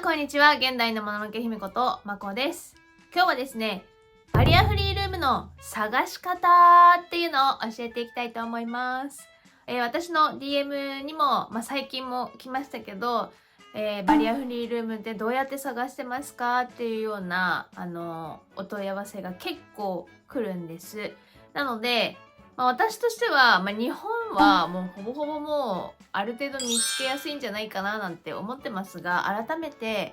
こんにちは。現代のもののけ姫ことまこです。今日はですね、バリアフリールームの探し方っていうのを教えていきたいと思います。私の DM にも、最近も来ましたけど、バリアフリールームってどうやって探してますかっていうようなお問い合わせが結構来るんです。なので、私としては、日本はもうほぼほぼもうある程度見つけやすいんじゃないかななんて思ってますが、改めて、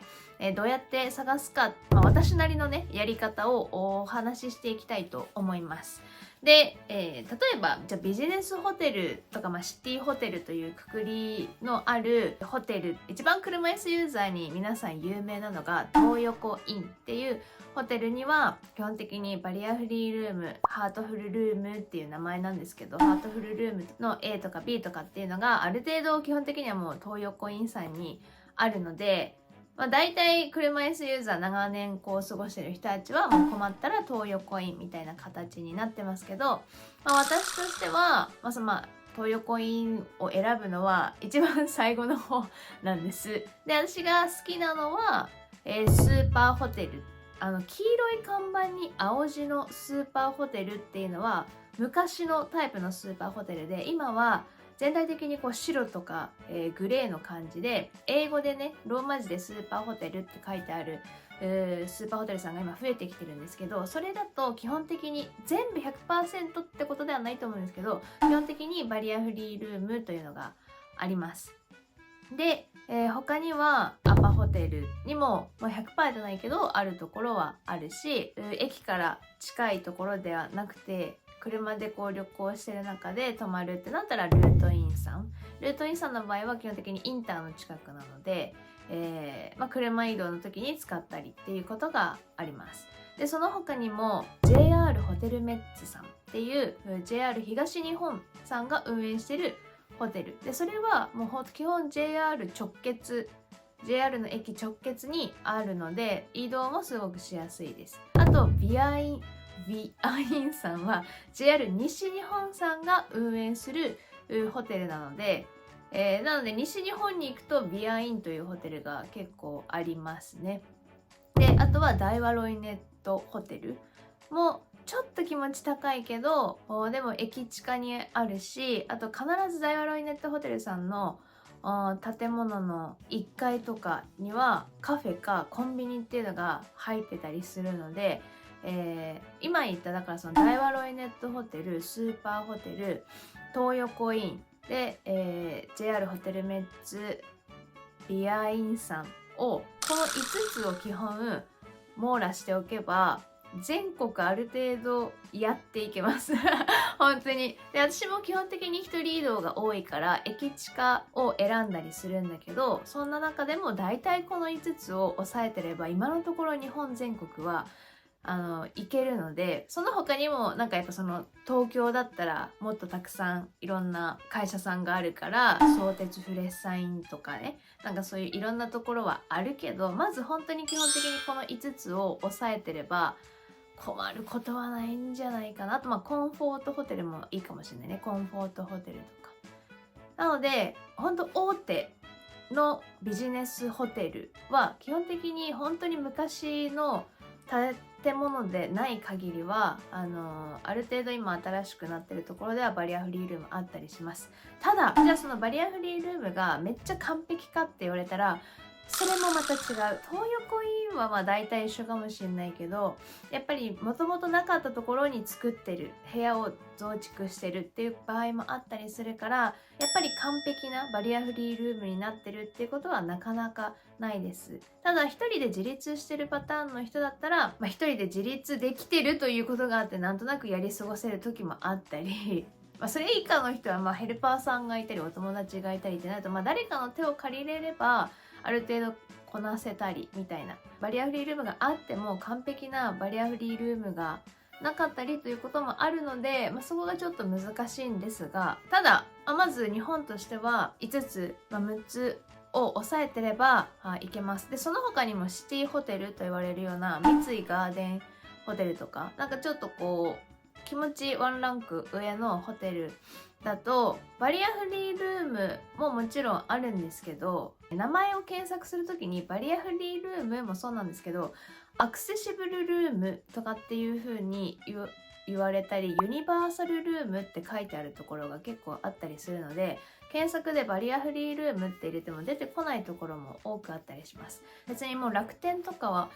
どうやって探すか、私なりのねやり方をお話ししていきたいと思います。で、例えばじゃあビジネスホテルとか、シティホテルというくくりのあるホテル、一番車椅子ユーザーに皆さん有名なのが東横インっていうホテルには基本的にバリアフリールーム、ハートフルルームっていう名前なんですけど、ハートフルルームの A とか B とかっていうのがある程度基本的にはもう東横インさんにあるので、大体車椅子ユーザー長年過ごしてる人たちはもう困ったら東横インみたいな形になってますけど、私としては、東横インを選ぶのは一番最後の方なんです。で、私が好きなのは、スーパーホテル。黄色い看板に青字のスーパーホテルっていうのは昔のタイプのスーパーホテルで、今は全体的に白とか、グレーの感じで、英語でねローマ字でスーパーホテルって書いてあるスーパーホテルさんが今増えてきてるんですけど、それだと基本的に全部 100% ってことではないと思うんですけど、基本的にバリアフリールームというのがあります。で、他にはアパホテルにも、100% じゃないけどあるところはあるし、駅から近いところではなくて車で旅行してる中で泊まるってなったらルートインさんの場合は基本的にインターの近くなので、車移動の時に使ったりっていうことがあります。で、その他にも JR ホテルメッツさんっていう JR 東日本さんが運営してるホテルで、それはもう基本 JR の駅直結にあるので移動もすごくしやすいです。あとビアインさんは JR 西日本さんが運営するホテルなので、なので西日本に行くとビアインというホテルが結構ありますね。で、あとは大和ロイネットホテルもちょっと気持ち高いけど、でも駅地下にあるし、あと必ず大和ロイネットホテルさんの建物の1階とかにはカフェかコンビニっていうのが入ってたりするので、今言っただからその大和ロイネットホテル、スーパーホテル、東横インで、JR ホテルメッツ、ビアインさんをこの5つを基本網羅しておけば全国ある程度やっていけます本当に。で、私も基本的に一人移動が多いから駅地下を選んだりするんだけど、そんな中でも大体この5つを抑えてれば今のところ日本全国は行けるので、その他にもやっぱその東京だったらもっとたくさんいろんな会社さんがあるから相鉄フレッサインとかね、そういういろんなところはあるけど、まず本当に基本的にこの5つを抑えてれば困ることはないんじゃないかなと。コンフォートホテルもいいかもしれないね。コンフォートホテルとか。なので本当大手のビジネスホテルは基本的に本当に昔の建物でない限りはある程度今新しくなってるところではバリアフリールームあったりします。ただ、じゃあそのバリアフリールームがめっちゃ完璧かって言われたらそれもまた違う。東横インは大体一緒かもしれないけど、やっぱりもともとなかったところに作ってる部屋を増築してるっていう場合もあったりするから、やっぱり完璧なバリアフリールームになってるっていうことはなかなかないです。ただ一人で自立してるパターンの人だったら、一人で自立できてるということがあってなんとなくやり過ごせる時もあったりそれ以下の人はヘルパーさんがいたりお友達がいたりってなると、誰かの手を借りれればある程度こなせたりみたいな、バリアフリールームがあっても完璧なバリアフリールームがなかったりということもあるので、そこがちょっと難しいんですが、ただまず日本としては5つ、6つを抑えてればいけます。で、その他にもシティホテルと言われるような三井ガーデンホテルとか、ちょっと気持ちワンランク上のホテルだとバリアフリールームももちろんあるんですけど、名前を検索するときにバリアフリールームもそうなんですけど、アクセシブルルームとかっていう風に言われたり、ユニバーサルルームって書いてあるところが結構あったりするので、検索でバリアフリールームって入れても出てこないところも多くあったりします。別にもう楽天とか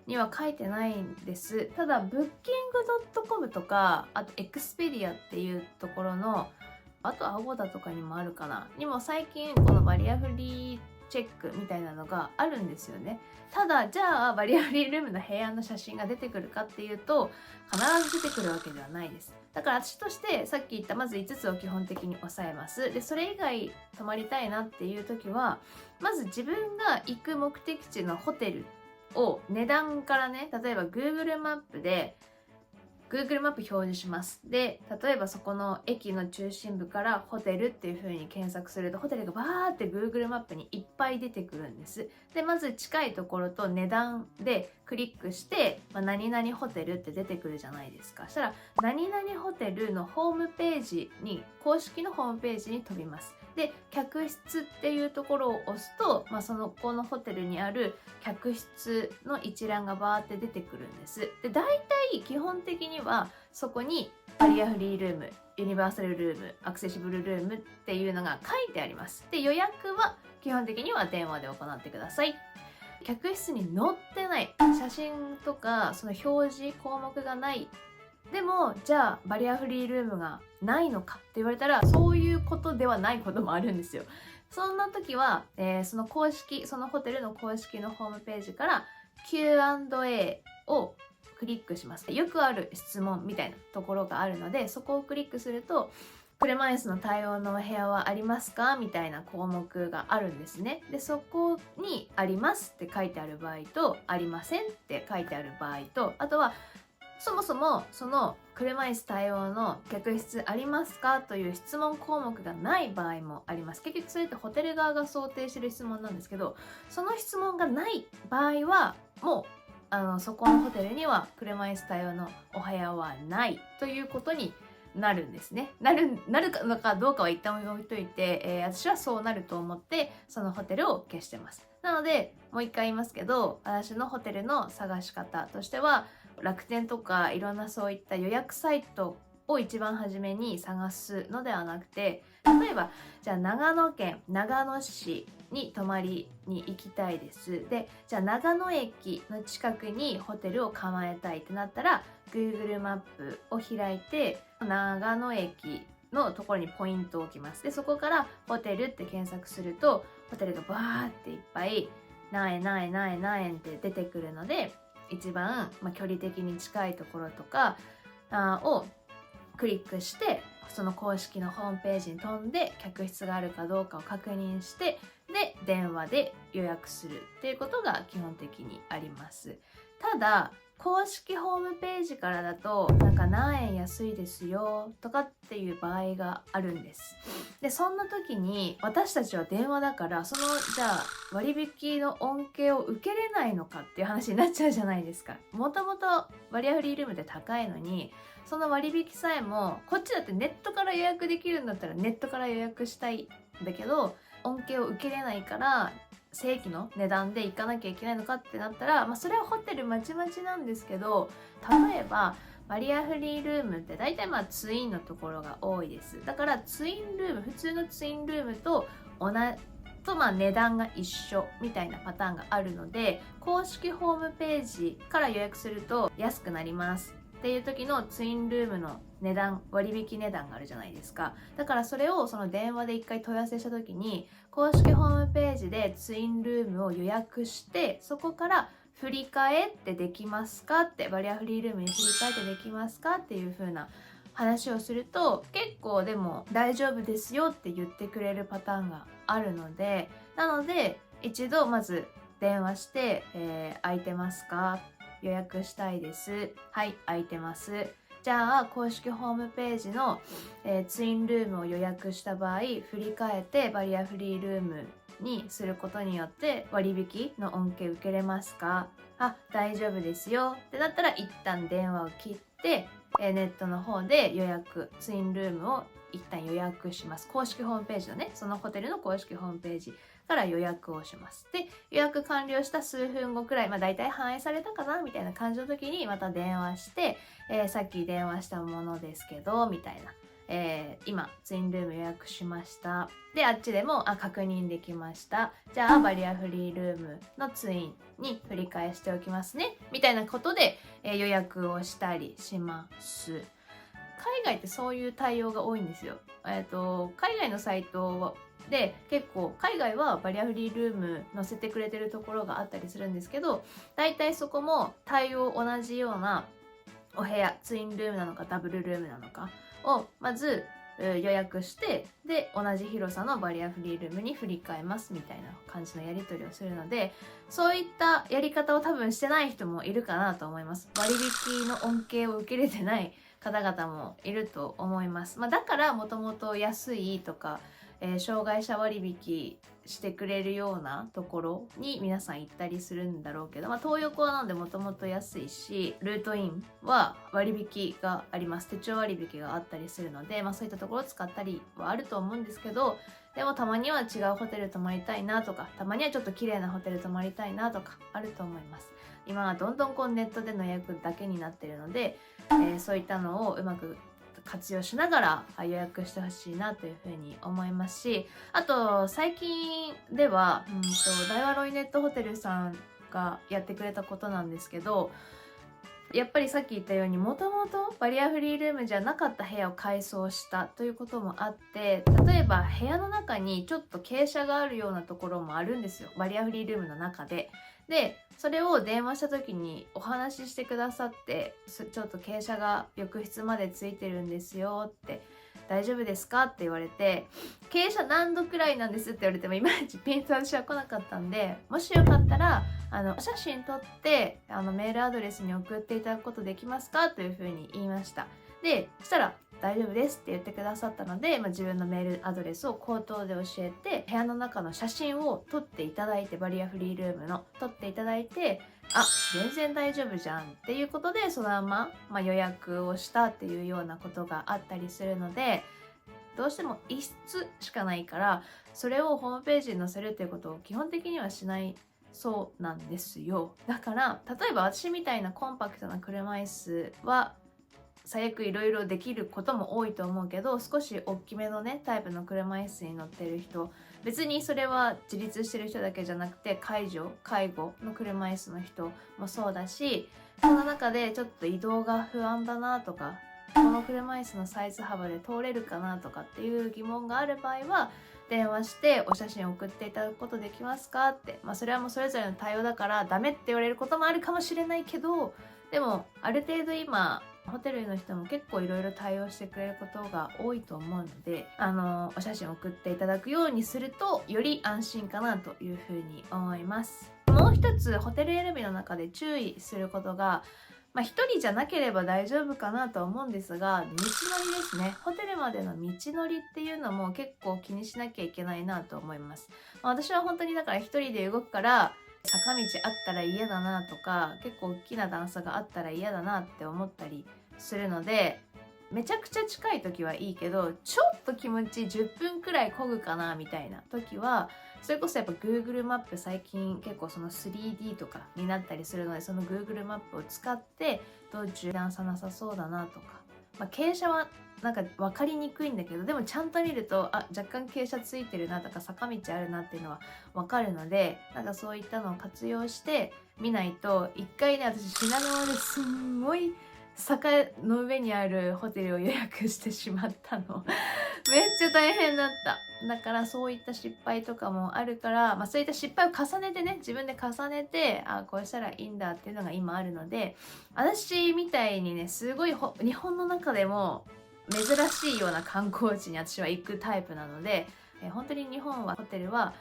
には書いてないんです。ただブッキングドットコムとか、あとエクスペディアっていうところの、あとアゴダとかにもあるかなにも最近このバリアフリーチェックみたいなのがあるんですよね。ただじゃあバリアフリールームの部屋の写真が出てくるかっていうと、必ず出てくるわけではないです。だから私としてさっき言ったまず5つを基本的に押さえます。でそれ以外泊まりたいなっていう時は、まず自分が行く目的地のホテルを値段からね、例えば Google マップでGoogle マップ表示します。で、例えばそこの駅の中心部からホテルっていう風に検索すると、ホテルがバーって Google マップにいっぱい出てくるんです。で、まず近いところと値段でクリックして、何々ホテルって出てくるじゃないですか。そしたら、何々ホテルのホームページに、公式のホームページに飛びます。で、客室っていうところを押すと、そのこのホテルにある客室の一覧がバーって出てくるんです。で、大体基本的にはそこにバリアフリールーム、ユニバーサルルーム、アクセシブルルームっていうのが書いてあります。で、予約は基本的には電話で行ってください。客室に載ってない写真とかその表示項目がない。でもじゃあバリアフリールームがないのかって言われたら、そういうことではないこともあるんですよ。そんな時は、そのホテルの公式のホームページから Q&A をクリックします。よくある質問みたいなところがあるので、そこをクリックすると、車椅子の対応のお部屋はありますかみたいな項目があるんですね。で、そこにありますって書いてある場合と、ありませんって書いてある場合と、あとはそもそもその車椅子対応の客室ありますかという質問項目がない場合もあります。結局それってホテル側が想定している質問なんですけど、その質問がない場合はもうそこのホテルには車椅子対応のお部屋はないということになるんですね。なるのかどうかは一旦置いといて、私はそうなると思ってそのホテルを消してます。なのでもう一回言いますけど、私のホテルの探し方としては、楽天とかいろんなそういった予約サイトを一番初めに探すのではなくて、例えばじゃあ長野県長野市に泊まりに行きたいです。で、じゃあ長野駅の近くにホテルを構えたいってなったら、 Google マップを開いて長野駅のところにポイントを置きます。で、そこからホテルって検索すると、ホテルがバーっていっぱい何円何円何円何円って出てくるので、一番、距離的に近いところとかをクリックして、その公式のホームページに飛んで客室があるかどうかを確認して、で電話で予約するっていうことが基本的にあります。ただ公式ホームページからだと何円安いですよとかっていう場合があるんです。でそんな時に私たちは電話だから、じゃあ割引の恩恵を受けれないのかっていう話になっちゃうじゃないですか。もともとバリアフリールームって高いのに、その割引さえもこっちだってネットから予約できるんだったらネットから予約したいんだけど、恩恵を受けれないから正規の値段で行かなきゃいけないのかってなったら、それはホテルまちまちなんですけど、例えばバリアフリールームって大体ツインのところが多いです。だからツインルーム、普通のツインルームと値段が一緒みたいなパターンがあるので、公式ホームページから予約すると安くなりますっていう時のツインルームの値段、割引値段があるじゃないですか。だからそれをその電話で一回問い合わせした時に、公式ホームページでツインルームを予約して、そこから振り替えってできますかって、バリアフリールームに振り替えてできますかっていう風な話をすると、結構でも大丈夫ですよって言ってくれるパターンがあるので、なので一度まず電話して、空いてますか、予約したいです、はい空いてます、じゃあ公式ホームページの、ツインルームを予約した場合、振り替えてバリアフリールームにすることによって割引の恩恵受けれますか、大丈夫ですよってなったら一旦電話を切って、ネットの方でツインルームを一旦予約します。公式ホームページのね、そのホテルの公式ホームページから予約をします。で、予約完了した数分後くらい、大体反映されたかなみたいな感じの時にまた電話して、さっき電話したものですけど、みたいな。今ツインルーム予約しました。で、あっちでも確認できました。じゃあバリアフリールームのツインに振り返しておきますね、みたいなことで、予約をしたりします。海外ってそういう対応が多いんですよ。海外のサイトで結構海外はバリアフリールーム載せてくれてるところがあったりするんですけど、大体そこも対応同じようなお部屋、ツインルームなのかダブルルームなのかをまず予約して、で同じ広さのバリアフリールームに振り替えますみたいな感じのやり取りをするので、そういったやり方を多分してない人もいるかなと思います。割引の恩恵を受けれてない方々もいると思います。だからもともと安いとか、障害者割引してくれるようなところに皆さん行ったりするんだろうけど、東横はなのでもともと安いし、ルートインは割引があります。手帳割引があったりするので、そういったところを使ったりはあると思うんですけど、でもたまには違うホテル泊まりたいなとか、たまにはちょっと綺麗なホテル泊まりたいなとかあると思います。今はどんどんネットでの予約だけになってるので、そういったのをうまく活用しながら予約してほしいなというふうに思いますし、あと最近では大和ロイネットホテルさんがやってくれたことなんですけど、やっぱりさっき言ったようにもともとバリアフリールームじゃなかった部屋を改装したということもあって、例えば部屋の中にちょっと傾斜があるようなところもあるんですよ、バリアフリールームの中で。でそれを電話した時にお話ししてくださって、ちょっと傾斜が浴室までついてるんですよって、大丈夫ですかって言われて、傾斜何度くらいなんですって言われてもいまいちピンと私は来なかったんで、もしよかったらお写真撮ってメールアドレスに送っていただくことできますかというふうに言いました。でそしたら大丈夫ですって言ってくださったので、自分のメールアドレスを口頭で教えて、部屋の中の写真を撮っていただいて、バリアフリールームの撮っていただいて、全然大丈夫じゃんっていうことで、そのまま、予約をしたっていうようなことがあったりするので、どうしても1室しかないから、それをホームページに載せるっていうことを基本的にはしないそうなんですよ。だから例えば私みたいなコンパクトな車椅子は最悪いろいろできることも多いと思うけど、少し大きめのねタイプの車椅子に乗ってる人、別にそれは自立してる人だけじゃなくて介護の車椅子の人もそうだし、その中でちょっと移動が不安だなとか、この車椅子のサイズ幅で通れるかなとかっていう疑問がある場合は電話してお写真を送っていただくことできますかって、それはもうそれぞれの対応だからダメって言われることもあるかもしれないけど、でもある程度今ホテルの人も結構いろいろ対応してくれることが多いと思うので、お写真を送っていただくようにするとより安心かなというふうに思います。もう一つホテル選びの中で注意することが、一人じゃなければ大丈夫かなと思うんですが、道のりですね。ホテルまでの道のりっていうのも結構気にしなきゃいけないなと思います。私は本当にだから一人で動くから坂道あったら嫌だなとか、結構大きな段差があったら嫌だなって思ったりするので、めちゃくちゃ近い時はいいけど、ちょっと気持ち10分くらい漕ぐかなみたいな時は、それこそやっぱ Google マップ最近結構その 3D とかになったりするので、その Google マップを使って道中段差なさそうだなとか、傾斜はなんか分かりにくいんだけど、でもちゃんと見ると若干傾斜ついてるなとか坂道あるなっていうのは分かるので、なんかそういったのを活用して見ないと。一回ね、私品川ですんごい坂の上にあるホテルを予約してしまったのめっちゃ大変だった。だからそういった失敗とかもあるから、そういった失敗を重ねてね、自分で重ねてこうしたらいいんだっていうのが今あるので、私みたいにね、すごい日本の中でも珍しいような観光地に私は行くタイプなので、本当に日本はホテルは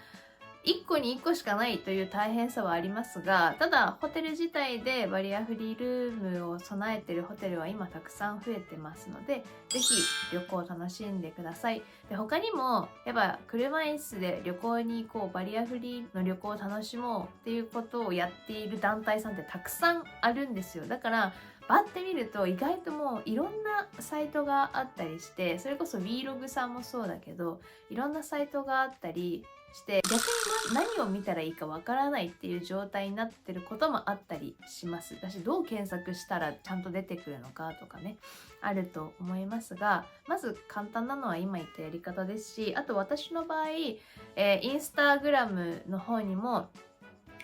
1個に1個しかないという大変さはありますが、ただホテル自体でバリアフリールームを備えているホテルは今たくさん増えてますので、ぜひ旅行を楽しんでください。で、他にもやっぱ車椅子で旅行に行こう、バリアフリーの旅行を楽しもうっていうことをやっている団体さんってたくさんあるんですよ。だからバッて見ると意外ともういろんなサイトがあったりして、それこそ Vlog さんもそうだけど、いろんなサイトがあったりして逆に何を見たらいいかわからないっていう状態になってることもあったりします。私どう検索したらちゃんと出てくるのかとかね、あると思いますが、まず簡単なのは今言ったやり方ですし、あと私の場合、インスタグラムの方にも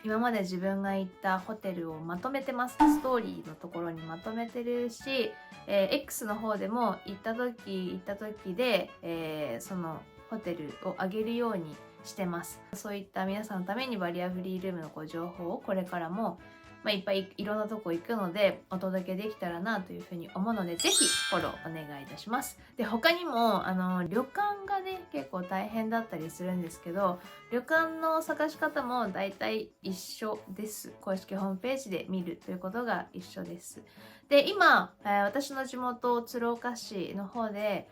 今まで自分が行ったホテルをまとめてます。ストーリーのところにまとめてるし、X の方でも行った時で、そのホテルを上げるようにしてます。そういった皆さんのためにバリアフリールームの情報をこれからも、いっぱいいろんなとこ行くのでお届けできたらなというふうに思うので、ぜひフォローお願いいたします。で、他にも旅館がね結構大変だったりするんですけど、旅館の探し方も大体一緒です。公式ホームページで見るということが一緒です。で、今、私の地元鶴岡市の方で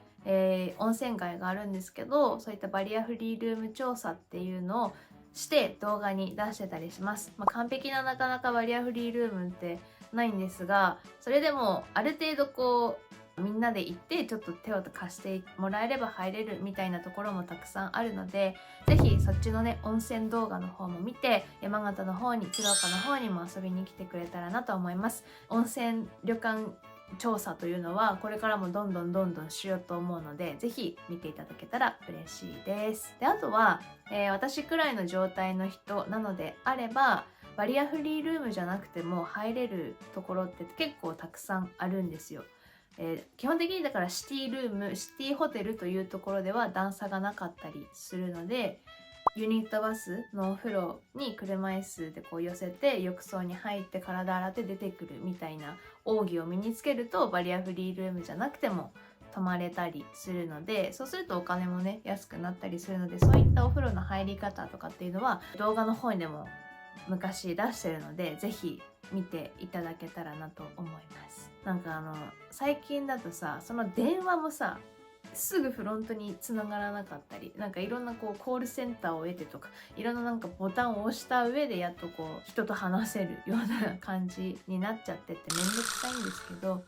温泉街があるんですけど、そういったバリアフリールーム調査っていうのをして動画に出してたりします。完璧ななかなかバリアフリールームってないんですが、それでもある程度みんなで行ってちょっと手を貸してもらえれば入れるみたいなところもたくさんあるので、ぜひそっちのね温泉動画の方も見て、山形の方に鶴岡の方にも遊びに来てくれたらなと思います。温泉旅館調査というのはこれからもどんどんしようと思うので、ぜひ見ていただけたら嬉しいです。で、あとは、私くらいの状態の人なのであれば、バリアフリールームじゃなくても入れるところって結構たくさんあるんですよ。基本的にだからシティルーム、シティホテルというところでは段差がなかったりするので、ユニットバスのお風呂に車椅子で寄せて浴槽に入って体洗って出てくるみたいな奥義を身につけると、バリアフリールームじゃなくても泊まれたりするので、そうするとお金もね安くなったりするので、そういったお風呂の入り方とかっていうのは動画の方にでも昔出してるので、ぜひ見ていただけたらなと思います。なんか最近だとさ、その電話もさすぐフロントに繋がらなかったり、なんかいろんなコールセンターを得てとか、いろんななんかボタンを押した上でやっと人と話せるような感じになっちゃっててめんどくさいんですけど、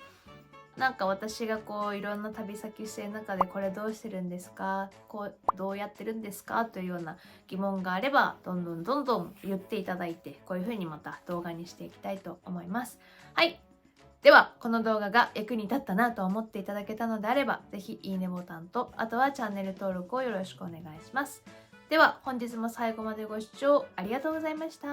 なんか私がいろんな旅先してる中で、これどうしてるんですか、どうやってるんですかというような疑問があればどんどん言っていただいて、こういう風にまた動画にしていきたいと思います。はい、ではこの動画が役に立ったなと思っていただけたのであれば、ぜひいいねボタンと、あとはチャンネル登録をよろしくお願いします。では本日も最後までご視聴ありがとうございました。